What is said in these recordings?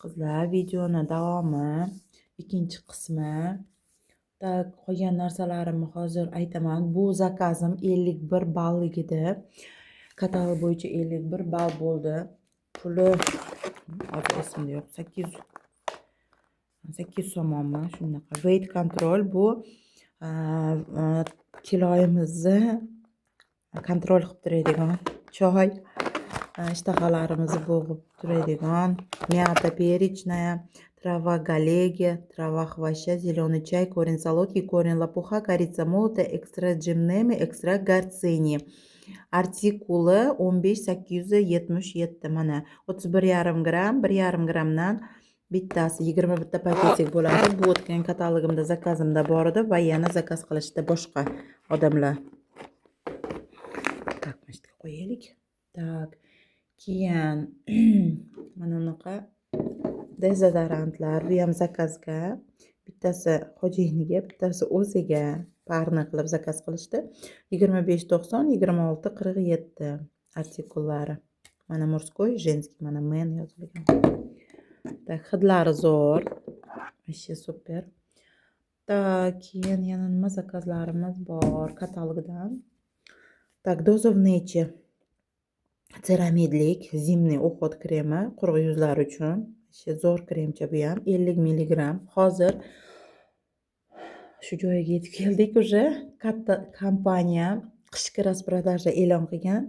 Qizlar, videoni davomi, ikkinchi qismi. Qolgan narsalarimni hozir aytaman. Bu zakazim 51 ballik edi. Katalog bo'yicha 51 ball bo'ldi. Puli hozir esimda yo'q. 800 so'mmi shunaqa. Weight control bu kiloyimizni kontrol qilib turadigan choy, ishtahalarimizni bo'g'ib turadigan mята перечная, трава галеги, трава хвоща, зеленый чай, корень солодкий, корень лопуха, корица молотая, экстракт джемнеми, экстракт горцини. Artikuli 15877. Mana 31,5 gramm, 1,5 grammdan bittasi 21 ta paketik bo'ladi. Bu o'tgan katalogimda, zakazimda bor edi va yana zakaz qilishdi boshqa odamlar. Tak, mana shu qo'yaylik. Tak, keyin mana bunaqa dezodorantlar, bu ham zakazga. Bittasi xo'jayiniga, bittasi o'ziga parni qilib zakaz qilishdi. 25.90, 26.47 artikullari. Mana murskoy, женский, mana men yozilgan. Tak, hidlari zo'r. Вообще super. Tak, keyin yana nima zakazlarimiz bor katalogdan. Tak, dozovnichi ceramidlik zimniy уход kremi quruq yuzlar uchun. Zo'r kremcha bu ham 50 mg. Hozir shu joyiga yetib keldik уже. Katta kompaniya qishki rasprodaja e'lon qilgan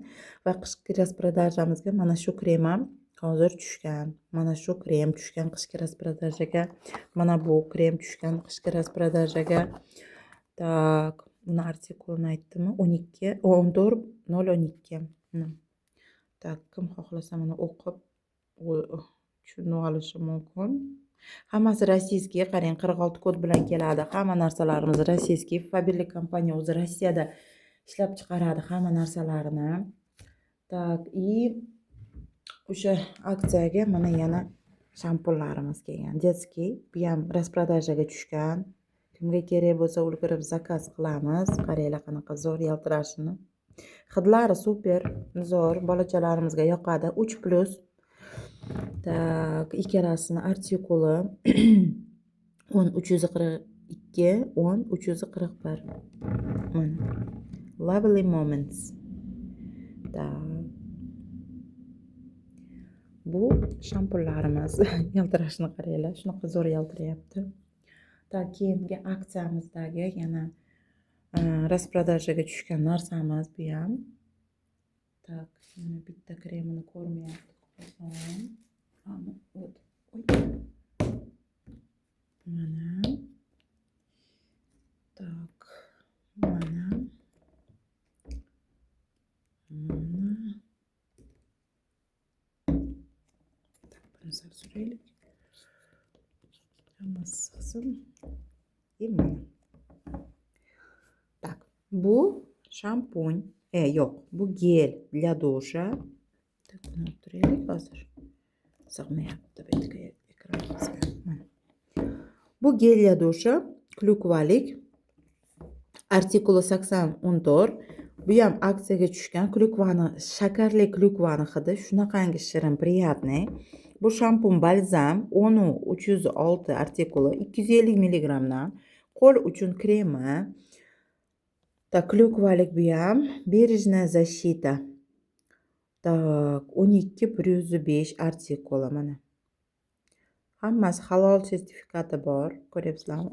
va qishki rasprodajamizga mana shu krem ham hozir tushgan. Mana shu krem tushgan qishki rasprodajaga. Mana bu krem tushgan qishki rasprodajaga. Tak, buni artikulini aytdimmi? 14.012. Tak, kim xohlasa mana o'qib tushunib olishi mumkin. Hammasi rossiyskiy, qarang, 46 kod bilan keladi. Hamma narsalarimiz rossiyskiy. Fabirlik kompaniya o'zi Rossiyada ishlab chiqaradi hamma narsalarini. Tak, и o'sha aksiyaga mana yana shampunlarimiz kelgan. Детский, bu ham rasprodajaga tushgan. Kimga kerak bo'lsa ulgurib zakaz qilamiz. Qaranglar qanaqa zo'r yaltirashini. Hidlari super, zo'r, bolachalarimizga yoqadi. 3+. Tak, ikkalasini artikuli 10.342, 10.341. Mana. Lovely Moments. Tak. Bu shampunlarimiz. Yaltirashini qaranglar, shunaqa zo'r yaltirayapti. Tak, keyingi aksiyamizdagi yana rasprodajaga tushgan narsamiz bu ham. Tak, mana bitta kremini ko'rmayapti. Mana. Tak, mana. Tak, buni sal suraylik. Hammasi sig'sin. Mana. Так, bu shampun, yo'q, bu gel для душа. Так, buni turaylik hozir. Sig'mayapti bitga ekranimizga. Mana. Bu gel для душа, klyukvalik. Artikuli 80-14. Bu ham aksiyaga tushgan klyukvani, shakarli klyukvani hidi, shunaqangi shirin, приятный. Bu shampun balzam 10.306 artikuli 250 mg dan. Qo'l uchun kremi. Tak, klyukvalik bu ham бережная защита. Tak, 12+5 artikuli mana. Hammasi halol sertifikati bor, ko'ryapsizlarmi?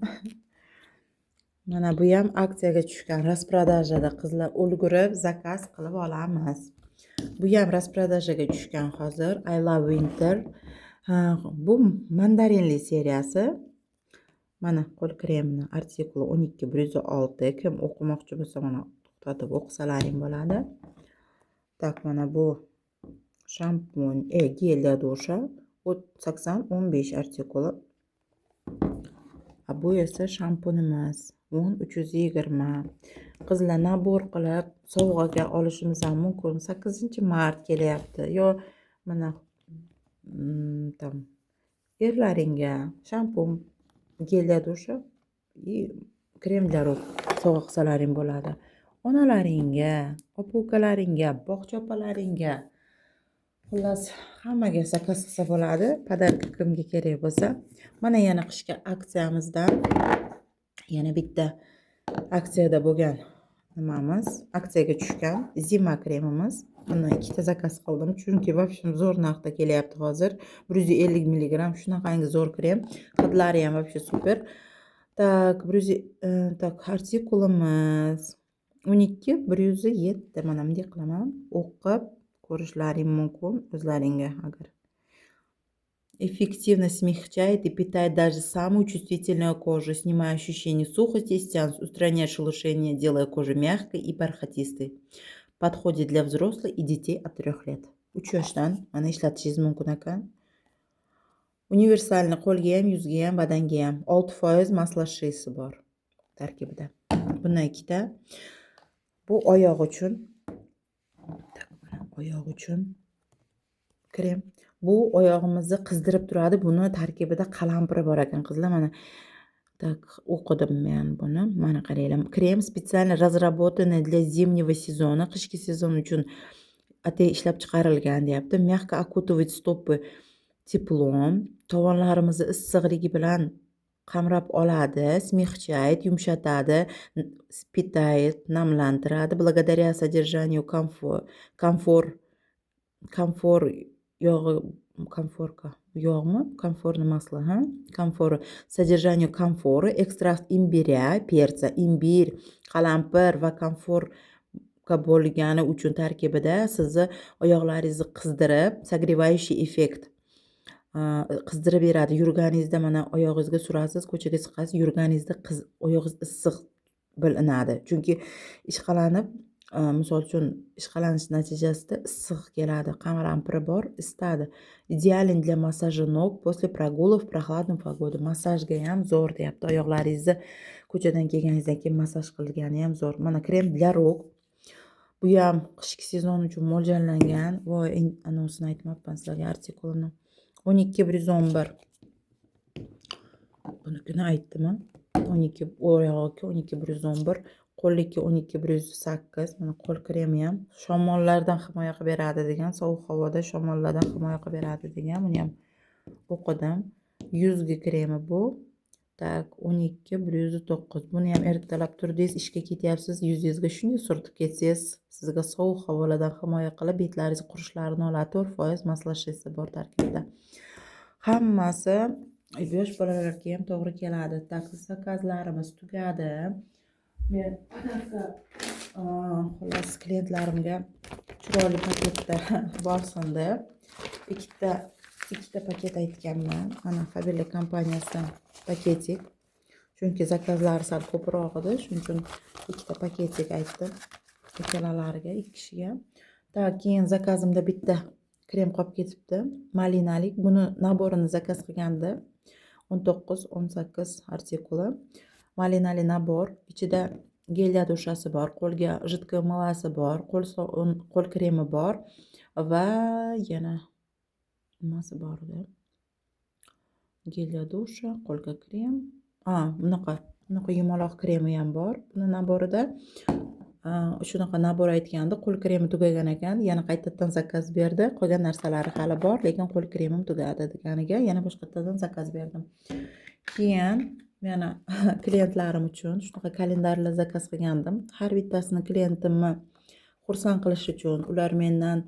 Mana bu ham aksiyaga tushgan, rasprodajada qizlar ulgurib zakaz qilib olamiz. Bu ham rasprodajaga tushgan hozir. I love winter. Bu mandarinli seriyasi. Mana qo'l kremini artikuli 12+6. Kim o'qimoqchi bo'lsa mana to'xtatib o'qisalaring bo'ladi. Tak, mana bu shampun, gel для душа 80-15 artikuli. Bu esa shampunimiz 10.320. Qizlar nabor qilib sovg'aga olishimiz ham mumkin. 8-mart kelyapti. Yo mana tam erlaringga shampun, gel для душа и krem для рук sovg'a qilsalaring bo'ladi. Onalaringga, opa-ukalaringga, bog'cha opalaringga Xullas, hammaga zakaz qilsa bo'ladi. Podarka kimga kerak bo'lsa. Mana yana qishki aksiyamizdan yana bitta aksiyada bo'lgan nimamiz, aksiyaga tushgan zima kremimiz. Buni ikkita zakaz qildim, chunki вообще zo'r narxda kelyapti hozir. 150 mg shunaqangi zo'r krem. Hidlari ham вообще super. Tak, tak, artikulimiz 12 107. Mana bunday qilaman. O'qib ko'rishlaring mumkin o'zlaringga agar. Эффективно смягчает и питает даже самую чувствительную кожу, снимая ощущение сухости, стянуть, устраняет шелушение, делая кожу мягкой и бархатистой. Подходит для взрослых и детей от 3 лет. 3 yoshdan mana ishlatishingiz mumkin ekan. Universalni qo'lga ham, yuzga ham, badanga ham. 6% maslashisi bor tarkibida. Bundan ikkita. Bu oyoq uchun. Oyoq uchun krem. Bu oyog'imizni qizdirib turadi. Buni tarkibida qalampiri bor ekan, qizlar. Mana так o'qidim men buni. Mana qaranglar. Krem специально разработанный для зимнего сезона. Qishki sezon uchun atay ishlab chiqarilgan, deyapti. Мягко окутывает стопы теплом. Tovonlarimizni issiqligi bilan qamrab oladi, смягчает, yumshatadi, питает, namlantiradi. Благодаря содержанию komfor yog'i, yog'mi? Komforni masla, ha? Komfori. Содержанию komfori, ekstrakt imbirya, persa, imbir, qalampir va komforga bo'lgani uchun tarkibida sizni oyoqlaringizni qizdirib, согревающий effekt qizdirib beradi. Yurganingizda mana oyog'ingizga surasiz, ko'chaga chiqasiz, yurganingizda oyog'ingiz issiq bilinadi. Chunki ishqalanib, misol uchun ishqalanish natijasida issiq keladi, qamarampiri bor, isitadi. Идеален для массажа ног после прогулок в прохладную погоду. Massajga ham zo'r, deyapti. Oyoqlaringizni ko'chadan kelganingizdan keyin massaj qilgani ham zo'r. Mana krem для рук. Bu ham qishki sezon uchun mo'ljallangan. Voy, anosini aytmabman sizlarga, artikulini. 12 111. Bunikini aytdimi? 12 oyog'iki 12 111, qo'llikka 12 108. Mana qo'l kremi ham shamollardan himoya qilib beradi degan, sovuq havoda shamollardan himoya qilib beradi degan. Buni ham o'qidim. Yuzgi kremi bu. Tak, 12 109. Buni ham ertalab turdingiz, ishga ketyapsiz, yuzingizga shunday surtib ketsangiz, sizga sovuq havolardan himoya qilib, betlaringiz qurishlarini oladi. 4% maslashisi bor tarkibida. Hammasi yosh bolalarga ham to'g'ri keladi. Tak, zakazlarimiz tugadi. Men xullas klientlarimga chiroyli paketda borsin deb ikkita paket aytganman. Mana Fabila kompaniyasidan paketik. Chunki zakazlar sal ko'proq edi, shuning uchun ikkita paketik aytdim ikkalalariga, ikki kishiga. Tak, keyin zakazimda bitta krem qolib ketibdi, malinalik. Buni naborini zakaz qilganda 19-18 artikuli. Malinali nabor, ichida gelya dushasi bor, qo'lga jidka malasi bor, qo'l kremi bor va yana nimasi bor edi? Gelya dusha, qo'lga krem. Bunaqa yumaloq kremi ham bor buni naborida. Shunaqa nabor aytganda qo'l kremi tugagan ekan, yana qaytadan zakaz berdi. Qolgan narsalari hali bor, lekin qo'l kremim tugadi deganiga yana boshqadan zakaz berdim. Keyin yana klientlarim uchun shunaqa kalendarlar zakaz qilgandim. Har bittasini klientimni xursand qilish uchun, ular mendan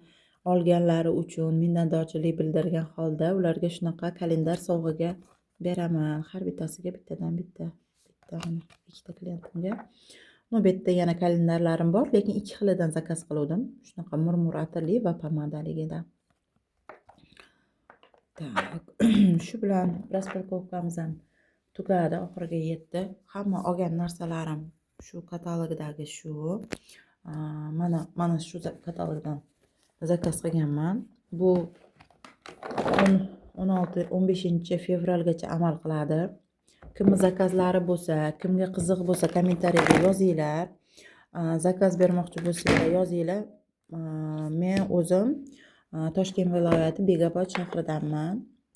olganlari uchun minnatdorchilik bildirgan holda ularga shunaqa kalendar sovg'aga beraman. Har bittasiga bittadan bitta ikkita klientimga. Bu yerda yana kalendarlarim bor, lekin ikki xilidan zakaz qildim. Shunaqa murmur atirli va pomadaligida. Tak, shu bilan распаковкamiz ham tugadi, oxiriga yetdi. Hamma olgan narsalarim shu katalogdagi shu. Mana shu katalogdan zakaz qilganman. Bu 16-15 fevralgacha amal qiladi. Kimni zakazlari bo'lsa, kimga qiziq bo'lsa, kommentariyga yozinglar. Zakaz bermoqchi bo'lsanglar yozinglar. Men o'zim Toshkent viloyati Bekobod shahridanman.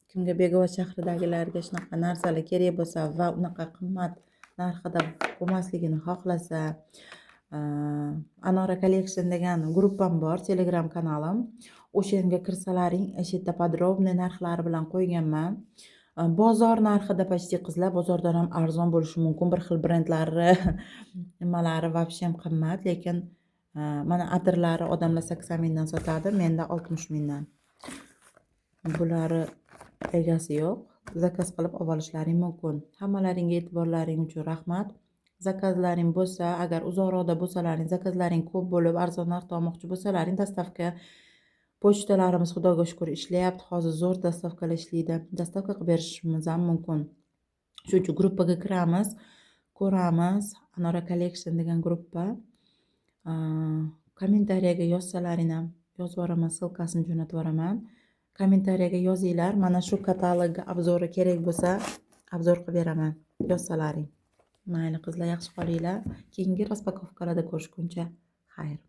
Kimga Bekobod shahridagilarga shunaqa narsalar kerak bo'lsa va unaqa qimmat narxida bo'lmasligini xohlasa, Anora Collection degan gruppam bor, Telegram kanalim. o'sha yerga kirsalaring, o'sha yerda подробный narxlari bilan qo'yganman. Bozor narxida почти qizlar, bozordan ham arzon bo'lishi mumkin. Bir xil brendlari nimalari вообще ham qimmat, lekin mana atirlari odamlar 80 mingdan sotadi, menda 60 mingdan. Bulari egasi yo'q. Zakaz qilib olishlaring mumkin. Hammalaringga e'tiborlaring uchun rahmat. Zakazlaring bo'lsa, agar uzoqroqda bo'lsalaring, zakazlaring ko'p bo'lib, arzon narxda olmoqchi bo'lsalaring, dostavka pochtalarimiz xudoga shukr ishlayapti. Hozir zo'r dostavkalar ishlaydi. Dostavka qilib berishimiz ham mumkin. Shuning uchun gruppaga kiramiz, ko'ramiz. Anora Collection degan gruppa. Kommentariyaga yozsalaring ham yozib yuboraman, ссылкасini jo'natib yuboraman. Kommentariyaga yozinglar. Mana shu katalog obzori kerak bo'lsa, obzor qilib beraman. Yozsalaring. Mayli qizlar, yaxshi qolinglar. Keyingi raspakovkalarda ko'rishguncha xayr.